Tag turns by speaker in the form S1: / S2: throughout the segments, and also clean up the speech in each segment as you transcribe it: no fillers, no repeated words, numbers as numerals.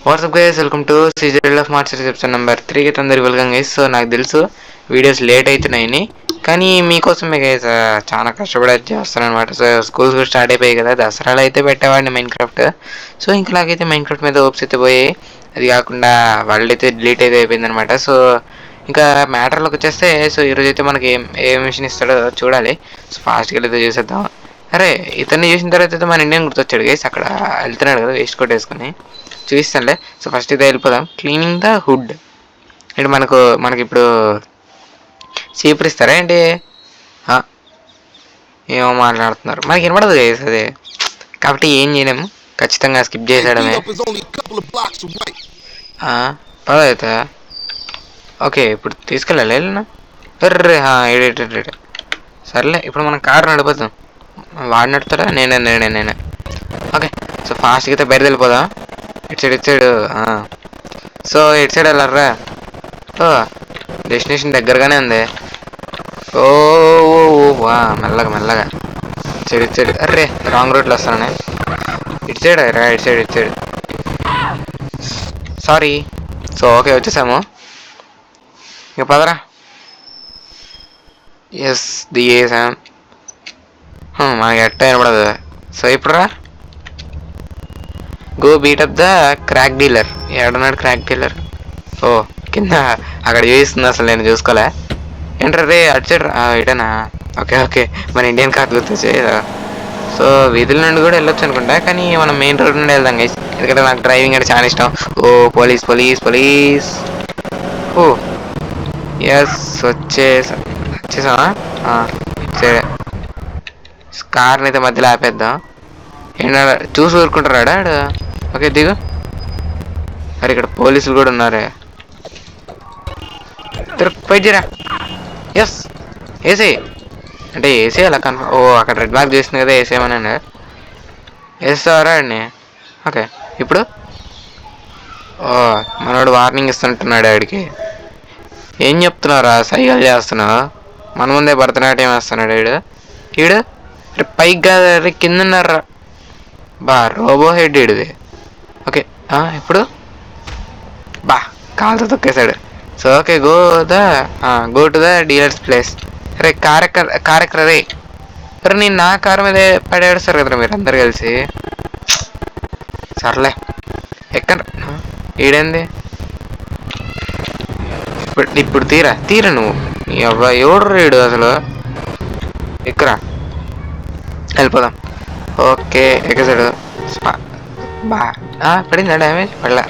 S1: WhatsApp guys, welcome to season of March episode number 3కి అందరు welcome guys. So నాకు తెలుసు వీడియోస్ లేట్ అవుతున్నాయని, కానీ మీకోసమే గైస్ చాలా కష్టపడి చేస్తాను అనమాట. సో స్కూల్స్ కూడా స్టార్ట్ అయిపోయాయి కదా, దసరాలో అయితే పెట్టేవాడిని మైన్ క్రాఫ్ట్. సో ఇంకలాగైతే మైన్ క్రాఫ్ట్ మీద హోప్స్ అయితే పోయి, అది కాకుండా వరల్డ్ అయితే డిలీట్ అయితే అయిపోయింది అనమాట. సో ఇంకా మ్యాటర్లోకి వచ్చేస్తే, సో ఈరోజు అయితే మనకి ఏ మిషన్ ఇస్తాడో చూడాలి. సో ఫాస్ట్గా అయితే చూసేద్దాం. అరే ఇతన్ని చూసిన తర్వాత అయితే మన ఇండియన్ గుర్తొచ్చాడు గైస్, అక్కడ వెళ్తున్నాడు కదా వేస్ట్ కోట్ వేసుకొని. చూపిస్తానులే. సో ఫస్ట్ అయితే వెళ్ళిపోదాం. క్లీనింగ్ ద హుడ్ అంటే మనకి ఇప్పుడు చీపురు ఇస్తారా ఏంటి? ఏమో మాట్లాడుతున్నారు, మనకి వినపడదు గైస్ అది, కాబట్టి ఏం చేయలేము, ఖచ్చితంగా స్కిప్ చేసేయడమే. పదైతే ఓకే, ఇప్పుడు తీసుకెళ్ళాలి వెళ్ళినా. సర్లే, ఇప్పుడు మనం కారు నడిపోతాం. వాడు నడుపుతాడా? నేనే. ఓకే, సో ఫాస్ట్గా అయితే బయట వెళ్ళిపోదాం. ఇటు సైడ్. సో ఇటు సైడ్ వెళ్ళారా? ఓ డెస్టినేషన్ దగ్గరగానే ఉంది. ఓ వా మెల్లగా ఇటు సైడ్. అర్రే రాంగ్ రూట్లో వస్తానే. ఇటు సైడ్ రా, ఇటు సైడ్. సారీ. సో ఓకే, వచ్చేసాము. ఇక పదరా. ఎస్ దిగేసాం. మనకి ఎట్ట వినపడదు. సో ఇప్పుడు రా, go beat up the crack dealer. ఏడన్నాడు క్రాక్ డీలర్? ఓ కింద అక్కడ చూపిస్తుంది, అసలు నేను చూసుకోలే. ఏంట్రా రే అటు సైడ్ ఇటనా? ఓకే, మన ఇండియన్ కార్ గుర్తొచ్చాయి. సో వీధుల నుండి కూడా వెళ్ళొచ్చు అనుకుంటా, కానీ మనం మెయిన్ రోడ్ నుండి వెళ్దాం గైస్, ఎందుకంటే నాకు డ్రైవింగ్ అంటే చాలా ఇష్టం. ఓ పోలీస్. ఓ ఎస్ వచ్చేసామా? సరే, కార్ని అయితే మధ్యలో ఆపేద్దాం. ఏంటో చూసి ఊరుకుంటారా ఆడు? ఓకే దిగు. అరే ఇక్కడ పోలీసులు కూడా ఉన్నారే. పైజరా. ఎస్ ఏసీ అంటే ఏసీ అలా కన్ఫర్మ్. ఓ అక్కడ రెడ్ మార్క్ చేసింది కదా, వేసేయమనండి. వేస్తారా అండి? ఓకే, ఇప్పుడు ఓ మనోడు వార్నింగ్ ఇస్తుంటున్నాడు ఆడికి. ఏం చెప్తున్నారా? సైకిల్ చేస్తున్నావు, మన ముందే భరతనాట్యం వేస్తున్నాడు ఈడు. పైకి కాదు కిందన్నారా? రోబో హెడ్ ఈడిది. ఓకే ఇప్పుడు కాలుతో తొక్కేశాడు. So okay, go to the dealer's place. అరే కారెక్కర రే. అరే నేను నా కారు మీద పడేస్తారు కదరా మీరు అందరు కలిసి. సర్లే ఎక్కడ ఈడేంది? ఇప్పుడు తీరా నువ్వు. ఎవడు రీడు అసలు? ఎక్కరా, వెళ్ళిపోదాం. ఓకే ఎక్కేసాడు. పడిందా డ్యామేజ్? పడలే.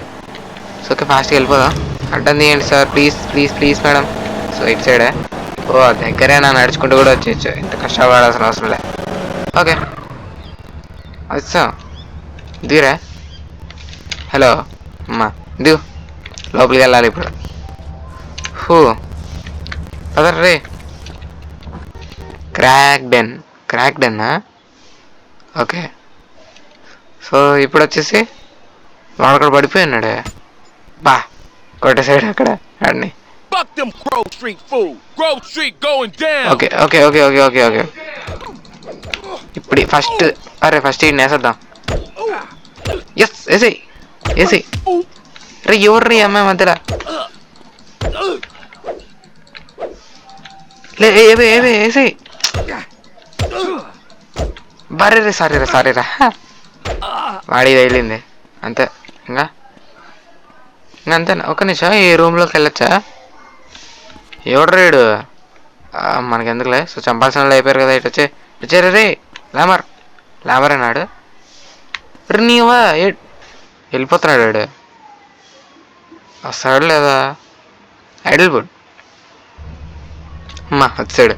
S1: సో ఓకే, ఫాస్ట్గా వెళ్ళిపోదాం. అడ్డం తీయండి సార్, ప్లీజ్ మేడం. సో ఇటు సైడే. ఓ దగ్గరే నా నడుచుకుంటూ కూడా వచ్చేయచ్చు, ఇంత కష్టపడాల్సిన అవసరం లే. ఓకే వచ్చా దిగురా. హలో అమ్మా, దిగు, లోపలికి వెళ్ళాలి ఇప్పుడు. అదర్రే క్రాక్ డెన్నా? ఓకే, సో ఇప్పుడు వచ్చేసి వాడు అక్కడ పడిపోయి ఉన్నాడే. కొట్టేసాడు అక్కడ ఆడిని. ఓకే. ఇప్పుడు ఫస్ట్ ఈయన వేసేద్దాం. ఎస్ వేసి రే ఎవరు అమ్మాయి మధ్యలో వేసి. బరే సారీరా. వాడి వెళ్ళింది అంతే. ఇంకా అంతేనా? ఒక్క నిమిషం, ఈ రూమ్లోకి వెళ్ళొచ్చా? ఎవడు రేడు మనకి ఎందుకులే. సో చంపాల్సిన వాళ్ళు అయిపోయారు కదా. ఇటు వచ్చారు రే. లామర్ అన్నాడు. నీవా వెళ్ళిపోతున్నాడు వాడు. వస్తాడు లేదా? ఐడల్ బుడ్ అమ్మా వచ్చాడు.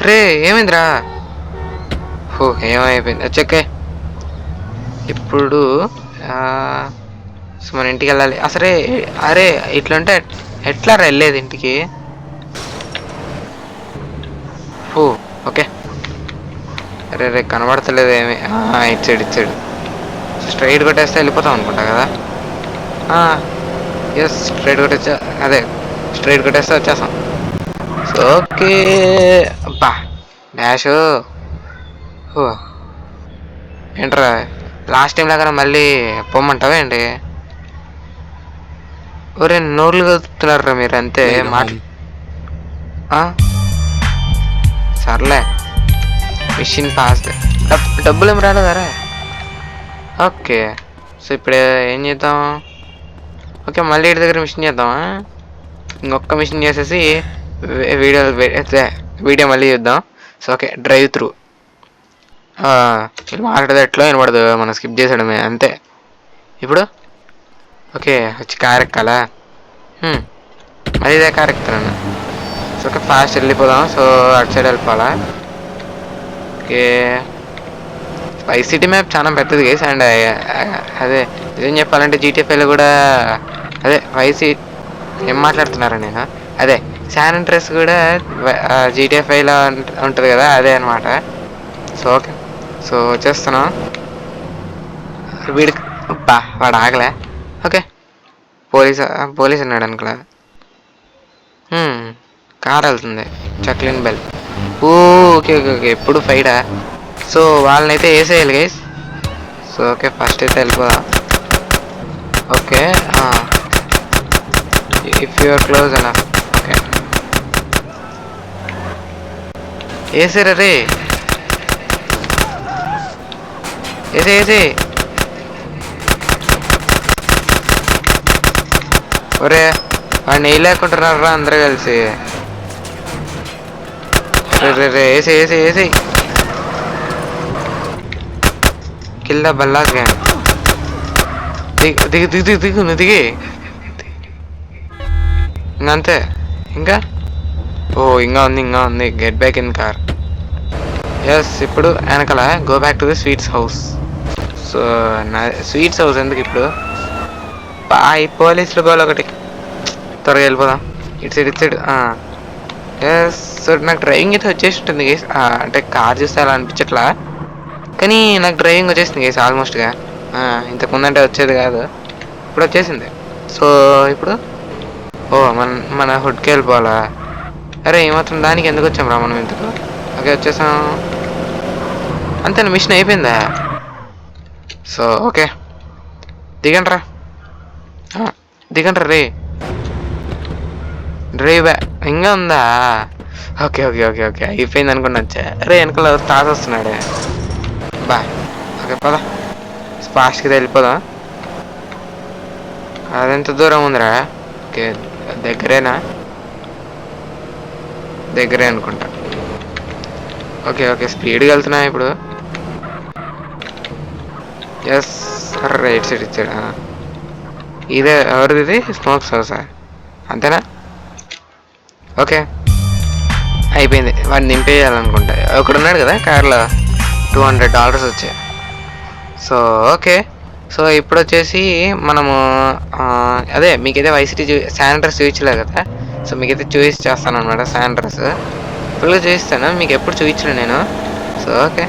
S1: రే ఏమైందిరా? ఏమైపోయింది వచ్చాకే. ఇప్పుడు సో మన ఇంటికి వెళ్ళాలి. అరే ఇట్లుంటే ఎట్లా వెళ్ళేది ఇంటికి? ఓకే, రే కనబడతలేదు ఏమి. ఇచ్చాడు. స్ట్రైట్ కొట్టేస్తే వెళ్ళిపోతాం అనుకుంటా కదా. ఎస్ స్ట్రైట్ కొట్టేచ్చా, అదే స్ట్రైట్ కొట్టేస్తే వచ్చేస్తాం. So okay. అబ్బా డాష్ ఏంట్రా లాస్ట్ టైం లాగా మళ్ళీ పొమ్మంటావా ఏంటి? ఒరే నోర్లు కలుపుతున్నారా మీరు అంతే సర్లే మిషన్ పాస్. డబ్బులు ఏమి రాలేదారా? ఓకే సో ఇప్పుడు ఏం చేద్దాం? ఓకే మళ్ళీ ఇంటి దగ్గర మిషన్ చేద్దామా? ఇంకొక మిషన్ చేసేసి వీడియో వీడియో మళ్ళీ చూద్దాం. సో ఓకే డ్రైవ్ త్రూ మాట్లాడేది ఎట్లా వినపడదు, మనం స్కిప్ చేసాడమే అంతే. ఇప్పుడు ఓకే వచ్చి కార్ ఎక్కాలా? మరి ఇదే కార్ ఎక్కుతాను. సో ఓకే ఫాస్ట్ వెళ్ళిపోదాం. సో అటు సైడ్ వెళ్ళిపోవాలా? ఓకే వైస్ సిటీ మ్యాప్ చాలా పెద్దది గైస్. అండ్ అదే ఏం చెప్పాలంటే జీటీఎఫ్ఐలో కూడా అదే వైస్ ఏం మాట్లాడుతున్నారా నేను, అదే శాన్ అండ్రెస్ కూడా జీటీఎఫ్ఐలో ఉంటుంది కదా, అదే అనమాట. సో ఓకే సో వచ్చేస్తున్నాం. వీడికి వాడు ఆగలే. ఓకే పోలీస్ ఉన్నాడు అనుకో. కార్ వెళ్తుంది చక్లిన్ బెల్. ఓకే ఓకే ఓకే ఎప్పుడు ఫైడా? సో వాళ్ళని అయితే వేసేయాలి గైస్. సో ఓకే ఫస్ట్ అయితే వెళ్ళిపోదాం. ఓకే ఇఫ్ యూఆర్ క్లోజ్ అన్న. ఓకే వేసారా రే? వేసే ఒరే వాడిని వేయలేకుంటున్నారా అందరూ కలిసి? రే వేసి కిల్ ద బల్లాస్ గ్యాంగ్. దిగు నువ్వు దిగి ఇంకంతే. ఇంకా ఇంకా ఉంది get back in car. Yes ఇప్పుడు వెనకాల go back to the sweets house. So నా స్వీట్స్ హౌస్ ఎందుకు ఇప్పుడు? ఈ పోలీసులు గోల్ ఒకటి. త్వరగా వెళ్ళిపోదాం ఇటు సైడ్. ఎస్ సో నాకు డ్రైవింగ్ అయితే వచ్చేసి ఉంటుంది గేస్. అంటే కార్ చూస్తే అలా అనిపించట్లా, కానీ నాకు డ్రైవింగ్ వచ్చేసింది గేస్ ఆల్మోస్ట్గా. ఇంతకుముందు అంటే వచ్చేది కాదు, ఇప్పుడు వచ్చేసింది. సో ఇప్పుడు మన హుడ్కి వెళ్ళిపోవాలా? అరే ఏమాత్రం దానికి ఎందుకు వచ్చాం రా మనం ఇంతకు? ఓకే వచ్చేసాం అంతే. మిషన్ అయిపోయిందా? సో ఓకే దిగండ్రా రే. డ్రైవ్ ఇంకా ఉందా? ఓకే అయిపోయింది అనుకుని వచ్చా. అరే వెనకాల తాత వస్తున్నాడే. ఓకే పద ఫాస్ట్గా వెళ్ళిపోదాం. అదెంత దూరం ఉందిరా? ఓకే దగ్గరే అనుకుంటా. ఓకే స్పీడ్గా వెళ్తున్నా ఇప్పుడు. ఎస్ రైట్ సైడ్ ఇచ్చాడు. ఇదే ఎవరిది? ఇది స్మోక్స్ హౌసా? అంతేనా? ఓకే అయిపోయింది. వాడిని నింపేయాలనుకుంటా. ఒకడున్నాడు కదా కార్లో. $200 వచ్చాయి. సో ఓకే సో ఇప్పుడు వచ్చేసి మనము అదే మీకైతే వైసిటీ శాన్ అండ్రెస్ చూపించలేదు కదా. సో మీకైతే చేస్తాను అనమాట. శాన్ అండ్రెస్ ఇప్పుడు చూపిస్తాను, మీకు ఎప్పుడు చూపించలే నేను. సో ఓకే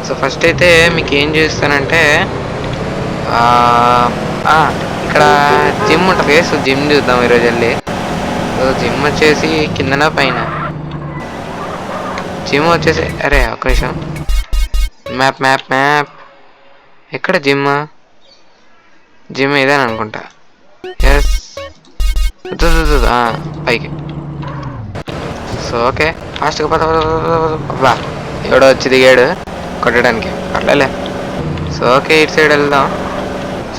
S1: సో ఫస్ట్ అయితే మీకు ఏం చూపిస్తానంటే ఇక్కడ జిమ్ ఉంటుంది. సో జిమ్ చూద్దాం ఈరోజు వెళ్ళి. సో జిమ్ వచ్చేసి కిందన పైన జిమ్ వచ్చేసి అరే ఒక్క నిమిషం. మ్యాప్ ఎక్కడ జిమ్ ఇదేని అనుకుంటా. ఎస్ పైకి. సో ఓకే ఫాస్ట్గా పద. ఎవడో వచ్చి దిగాడు కొట్టడానికి, పర్లేలే. సో ఓకే ఇటు సైడ్ వెళ్దాం.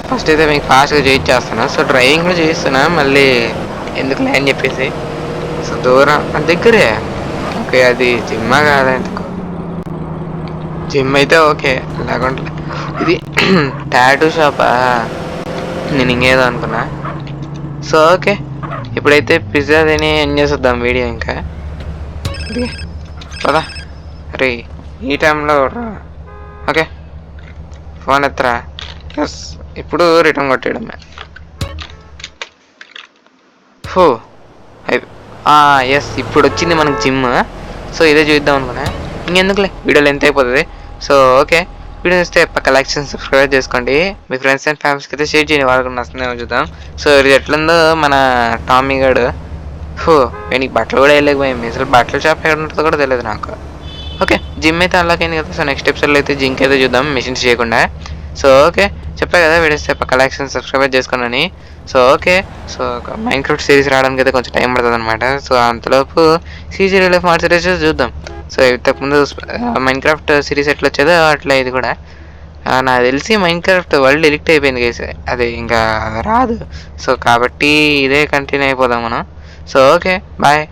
S1: ఫస్ట్ అయితే మీకు ఫాస్ట్గా చేయిచ్చేస్తాను. సో డ్రైవింగ్ కూడా చేయిస్తున్నా మళ్ళీ ఎందుకు అని చెప్పేసి. సో దూరం దగ్గరే. ఓకే అది జిమ్మా కాదా? ఎందుకు జిమ్ అయితే ఓకే లేకుంటే ఇది టాటూ షాపా? నేను ఇంకేదో అనుకున్నా. సో ఓకే ఇప్పుడైతే పిజ్జా తిని ఎంజాయ్ చేద్దాం వీడియో. ఇంకా పదా రే ఈ టైంలో ఓకే ఫోన్ ఎత్తరా. ఎస్ ఇప్పుడు రిటర్న్ కొట్టేయడమే. ఎస్ ఇప్పుడు వచ్చింది మనకు జిమ్. సో ఇదే చూద్దాం అనుకున్నా, ఇంకెందుకులే వీడియోలో ఎంత అయిపోతుంది. సో ఓకే వీడియో వస్తే పక్క లైక్ చేసి సబ్స్క్రైబ్ చేసుకోండి. మీ ఫ్రెండ్స్ అండ్ ఫ్యామిలీస్కి అయితే షేర్ చేయండి, వాళ్ళకి నచ్చుతుందో చూద్దాం. సో ఇది ఎట్లుందో మన టామీ గాడు. హో వీనికి బట్టలు కూడా వెళ్ళలేకపోయాయి, అసలు బట్టల షాప్ ఎక్కడ ఉంటుందో కూడా తెలియదు నాకు. ఓకే, జిమ్ అయితే అన్లాక్ అయింది కదా. సో నెక్స్ట్ ఎపిసోడ్లో అయితే జిమ్కి అయితే చూద్దాం మిషన్స్ చేయకుండా. సో ఓకే, చెప్పా కదా వీడియోస్ పక్క లైక్ చేసి సబ్స్క్రైబ్ చేసుకోండి. So okay, so Minecraft series రావడానికి అయితే కొంచెం టైం పడుతుంది అనమాట. సో అంతలోపు CG real life march series చూద్దాం. సో ఇంతకుముందు మైండ్ క్రాఫ్ట్ సిరీస్ ఎట్లా వచ్చేదో అట్లా ఇది కూడా. నాకు తెలిసి మైండ్ క్రాఫ్ట్ వరల్డ్ ఎడిక్ట్ అయిపోయింది కేసు, అది ఇంకా రాదు. సో కాబట్టి ఇదే కంటిన్యూ అయిపోదాం మనం. So okay, bye.